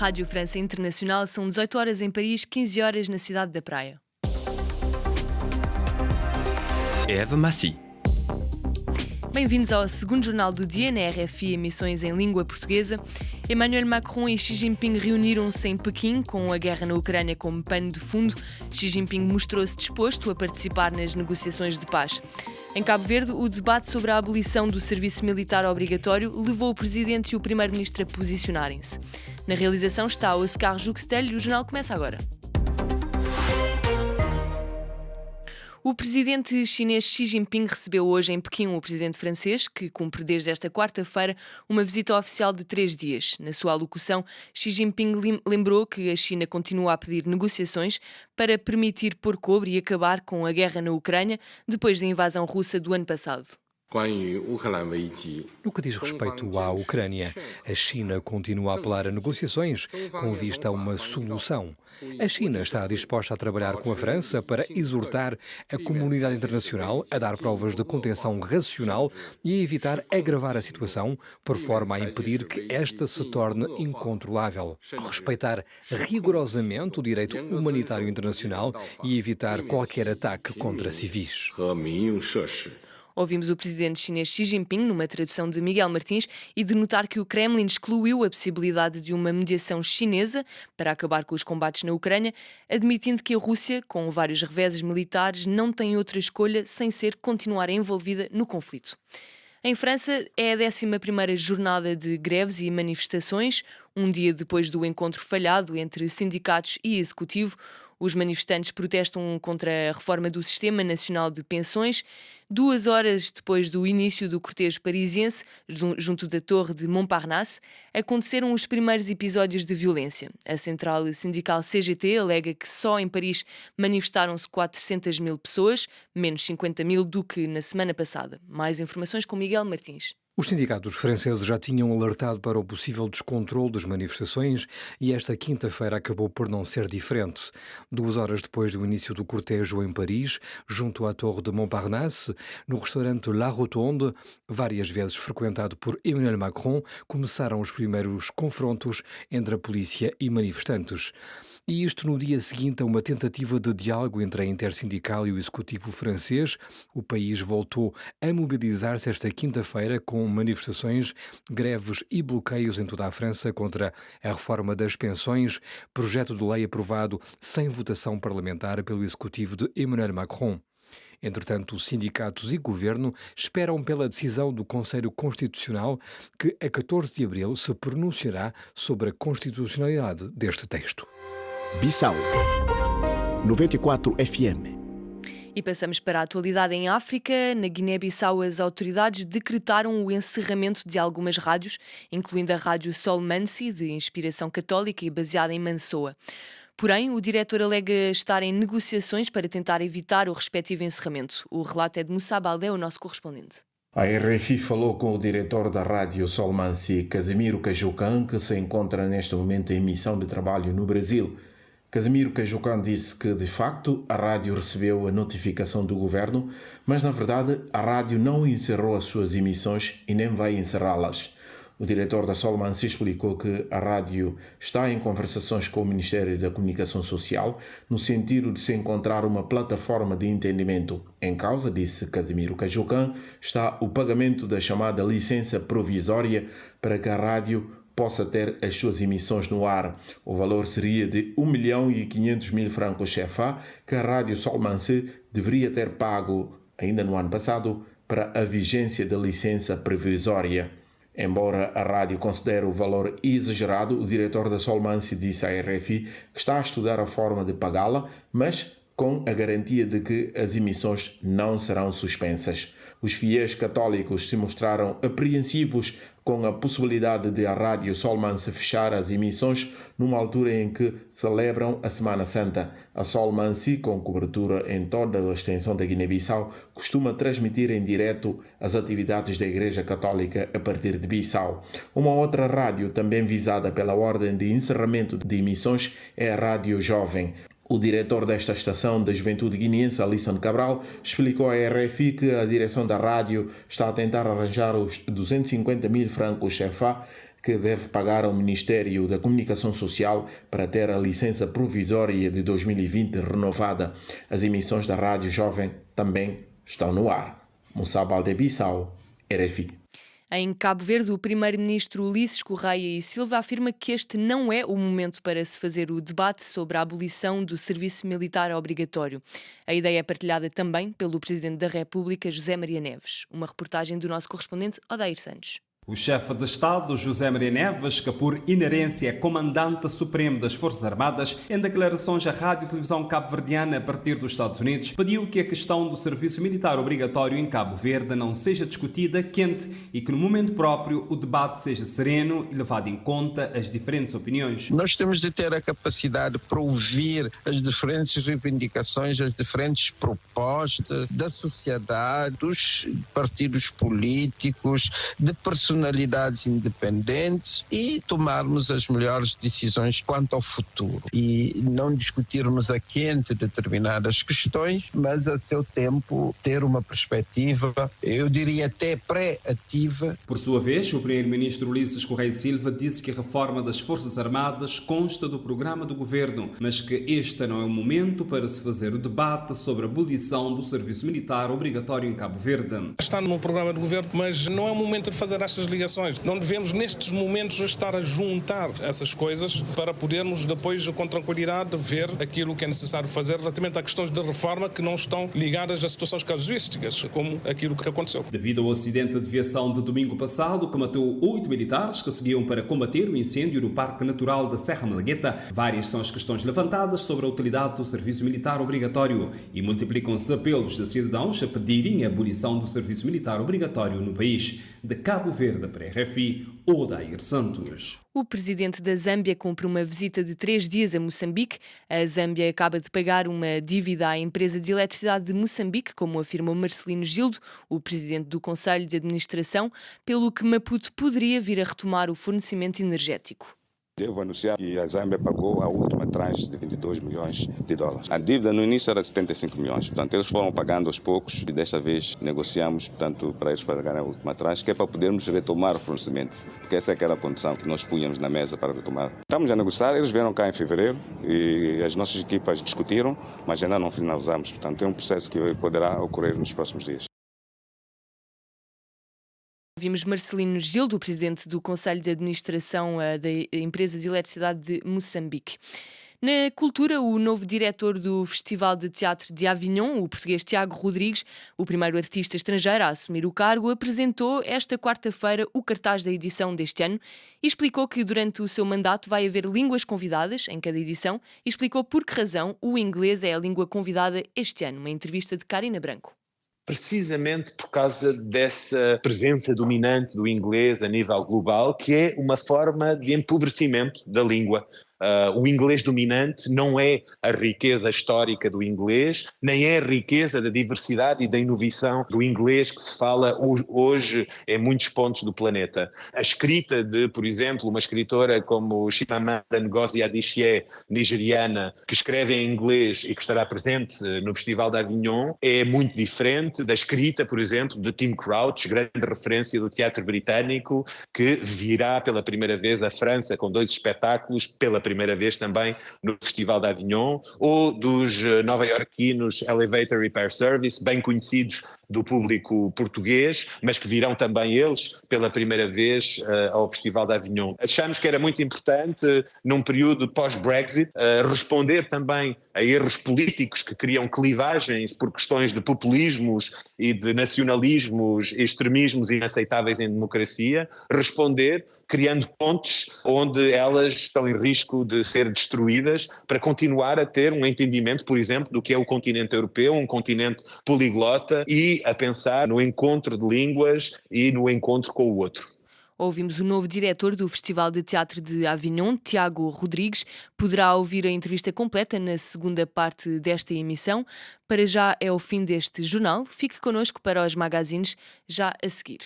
Rádio França Internacional, são 18 horas em Paris, 15 horas na cidade da Praia. Eva Massi. Bem-vindos ao segundo jornal do dia na RFI, emissões em língua portuguesa. Emmanuel Macron e Xi Jinping reuniram-se em Pequim, com a guerra na Ucrânia como pano de fundo. Xi Jinping mostrou-se disposto a participar nas negociações de paz. Em Cabo Verde, o debate sobre a abolição do serviço militar obrigatório levou o presidente e o primeiro-ministro a posicionarem-se. Na realização está Oscar Juxtel e o jornal começa agora. O presidente chinês Xi Jinping recebeu hoje em Pequim o presidente francês, que cumpre desde esta quarta-feira uma visita oficial de 3 dias. Na sua alocução, Xi Jinping lembrou que a China continua a pedir negociações para permitir pôr cobre e acabar com a guerra na Ucrânia depois da invasão russa do ano passado. No que diz respeito à Ucrânia, a China continua a apelar a negociações com vista a uma solução. A China está disposta a trabalhar com a França para exortar a comunidade internacional a dar provas de contenção racional e a evitar agravar a situação, por forma a impedir que esta se torne incontrolável. Respeitar rigorosamente o direito humanitário internacional e evitar qualquer ataque contra civis. Ouvimos o presidente chinês Xi Jinping numa tradução de Miguel Martins e de notar que o Kremlin excluiu a possibilidade de uma mediação chinesa para acabar com os combates na Ucrânia, admitindo que a Rússia, com vários reveses militares, não tem outra escolha sem ser continuar envolvida no conflito. Em França, é a 11ª jornada de greves e manifestações. Um dia depois do encontro falhado entre sindicatos e executivo, os manifestantes protestam contra a reforma do Sistema Nacional de Pensões. 2 horas depois do início do cortejo parisiense, junto da Torre de Montparnasse, aconteceram os primeiros episódios de violência. A central sindical CGT alega que só em Paris manifestaram-se 400.000 pessoas, menos 50.000 do que na semana passada. Mais informações com Miguel Martins. Os sindicatos franceses já tinham alertado para o possível descontrole das manifestações e esta quinta-feira acabou por não ser diferente. 2 horas depois do início do cortejo em Paris, junto à Torre de Montparnasse, no restaurante La Rotonde, várias vezes frequentado por Emmanuel Macron, começaram os primeiros confrontos entre a polícia e manifestantes. E isto no dia seguinte a uma tentativa de diálogo entre a Intersindical e o Executivo francês. O país voltou a mobilizar-se esta quinta-feira com manifestações, greves e bloqueios em toda a França contra a reforma das pensões, projeto de lei aprovado sem votação parlamentar pelo Executivo de Emmanuel Macron. Entretanto, os sindicatos e governo esperam pela decisão do Conselho Constitucional, que a 14 de abril se pronunciará sobre a constitucionalidade deste texto. Bissau 94 FM. E passamos para a atualidade em África. Na Guiné-Bissau, as autoridades decretaram o encerramento de algumas rádios, incluindo a rádio Sol Mansi, de inspiração católica e baseada em Mansoa. Porém, o diretor alega estar em negociações para tentar evitar o respectivo encerramento. O relato é de Moussa Baldé, o nosso correspondente. A RFI falou com o diretor da rádio Sol Mansi, Casimiro Cajucan, que se encontra neste momento em missão de trabalho no Brasil. Casimiro Cajucan disse que, de facto, a rádio recebeu a notificação do governo, mas, na verdade, a rádio não encerrou as suas emissões e nem vai encerrá-las. O diretor da Sol Mansi explicou que a rádio está em conversações com o Ministério da Comunicação Social no sentido de se encontrar uma plataforma de entendimento. Em causa, disse Casimiro Cajucan, está o pagamento da chamada licença provisória para que a rádio possa ter as suas emissões no ar. O valor seria de 1.500.000 francos CFA que a rádio Sol Mansi deveria ter pago ainda no ano passado para a vigência da licença provisória. Embora a rádio considere o valor exagerado, o diretor da Sol Mansi disse à RFI que está a estudar a forma de pagá-la, mas com a garantia de que as emissões não serão suspensas. Os fiéis católicos se mostraram apreensivos com a possibilidade de a rádio Sol Mansi fechar as emissões numa altura em que celebram a Semana Santa. A Sol Mansi, com cobertura em toda a extensão da Guiné-Bissau, costuma transmitir em direto as atividades da Igreja Católica a partir de Bissau. Uma outra rádio também visada pela ordem de encerramento de emissões é a Rádio Jovem. O diretor desta estação da Juventude Guineense, Alisson Cabral, explicou à RFI que a direção da rádio está a tentar arranjar os 250.000 francos CFA que deve pagar ao Ministério da Comunicação Social para ter a licença provisória de 2020 renovada. As emissões da Rádio Jovem também estão no ar. Moussa Baldebissau, RFI. Em Cabo Verde, o primeiro-ministro Ulisses Correia e Silva afirma que este não é o momento para se fazer o debate sobre a abolição do serviço militar obrigatório. A ideia é partilhada também pelo Presidente da República, José Maria Neves. Uma reportagem do nosso correspondente, Odair Santos. O chefe de Estado, José Maria Neves, que por inerência é comandante supremo das Forças Armadas, em declarações à Rádio e Televisão cabo-verdiana a partir dos Estados Unidos, pediu que a questão do serviço militar obrigatório em Cabo Verde não seja discutida quente e que no momento próprio o debate seja sereno e levado em conta as diferentes opiniões. Nós temos de ter a capacidade para ouvir as diferentes reivindicações, as diferentes propostas da sociedade, dos partidos políticos, de personalidades independentes e tomarmos as melhores decisões quanto ao futuro. E não discutirmos a quente determinadas questões, mas a seu tempo ter uma perspectiva, eu diria até pré-ativa. Por sua vez, o primeiro-ministro Ulisses Correia Silva disse que a reforma das Forças Armadas consta do programa do governo, mas que este não é o momento para se fazer o debate sobre a abolição do serviço militar obrigatório em Cabo Verde. Está no programa do governo, mas não é o momento de fazer estas ligações. Não devemos, nestes momentos, estar a juntar essas coisas para podermos depois, com tranquilidade, ver aquilo que é necessário fazer relativamente a questões de reforma que não estão ligadas a situações casuísticas, como aquilo que aconteceu. Devido ao acidente de aviação de domingo passado, que matou 8 militares que seguiam para combater o incêndio no Parque Natural da Serra Malagueta, várias são as questões levantadas sobre a utilidade do serviço militar obrigatório e multiplicam-se apelos de cidadãos a pedirem a abolição do serviço militar obrigatório no país. De Cabo Verde para RFI, Odair Santos. O presidente da Zâmbia cumpre uma visita de 3 dias a Moçambique. A Zâmbia acaba de pagar uma dívida à empresa de eletricidade de Moçambique, como afirmou Marcelino Gildo, o presidente do Conselho de Administração, pelo que Maputo poderia vir a retomar o fornecimento energético. Devo anunciar que a Zâmbia pagou a última tranche de 22 milhões de dólares. A dívida no início era de 75 milhões. Portanto, eles foram pagando aos poucos e desta vez negociamos, portanto, para eles pagarem a última tranche, que é para podermos retomar o fornecimento. Porque essa é aquela condição que nós punhamos na mesa para retomar. Estamos a negociar, eles vieram cá em fevereiro e as nossas equipas discutiram, mas ainda não finalizamos. Portanto, é um processo que poderá ocorrer nos próximos dias. Vimos Marcelino Gildo, o presidente do Conselho de Administração da Empresa de Eletricidade de Moçambique. Na cultura, o novo diretor do Festival de Teatro de Avignon, o português Tiago Rodrigues, o primeiro artista estrangeiro a assumir o cargo, apresentou esta quarta-feira o cartaz da edição deste ano e explicou que durante o seu mandato vai haver línguas convidadas em cada edição e explicou por que razão o inglês é a língua convidada este ano. Uma entrevista de Karina Branco. Precisamente por causa dessa presença dominante do inglês a nível global, que é uma forma de empobrecimento da língua. O inglês dominante não é a riqueza histórica do inglês, nem é a riqueza da diversidade e da inovação do inglês que se fala hoje em muitos pontos do planeta. A escrita de, por exemplo, uma escritora como Chimamanda Ngozi Adichie, nigeriana, que escreve em inglês e que estará presente no Festival de Avignon, é muito diferente da escrita, por exemplo, de Tim Crouch, grande referência do teatro britânico, que virá pela primeira vez à França com 2 espetáculos, pela primeira vez também no Festival de Avignon, ou dos nova-iorquinos Elevator Repair Service, bem conhecidos do público português, mas que virão também eles pela primeira vez ao Festival de Avignon. Achamos que era muito importante, num período pós-Brexit, responder também a erros políticos que criam clivagens por questões de populismos e de nacionalismos e extremismos inaceitáveis em democracia, responder criando pontes onde elas estão em risco de ser destruídas para continuar a ter um entendimento, por exemplo, do que é o continente europeu, um continente poliglota, e a pensar no encontro de línguas e no encontro com o outro. Ouvimos o novo diretor do Festival de Teatro de Avignon, Tiago Rodrigues. Poderá ouvir a entrevista completa na segunda parte desta emissão. Para já é o fim deste jornal. Fique connosco para os magazines já a seguir.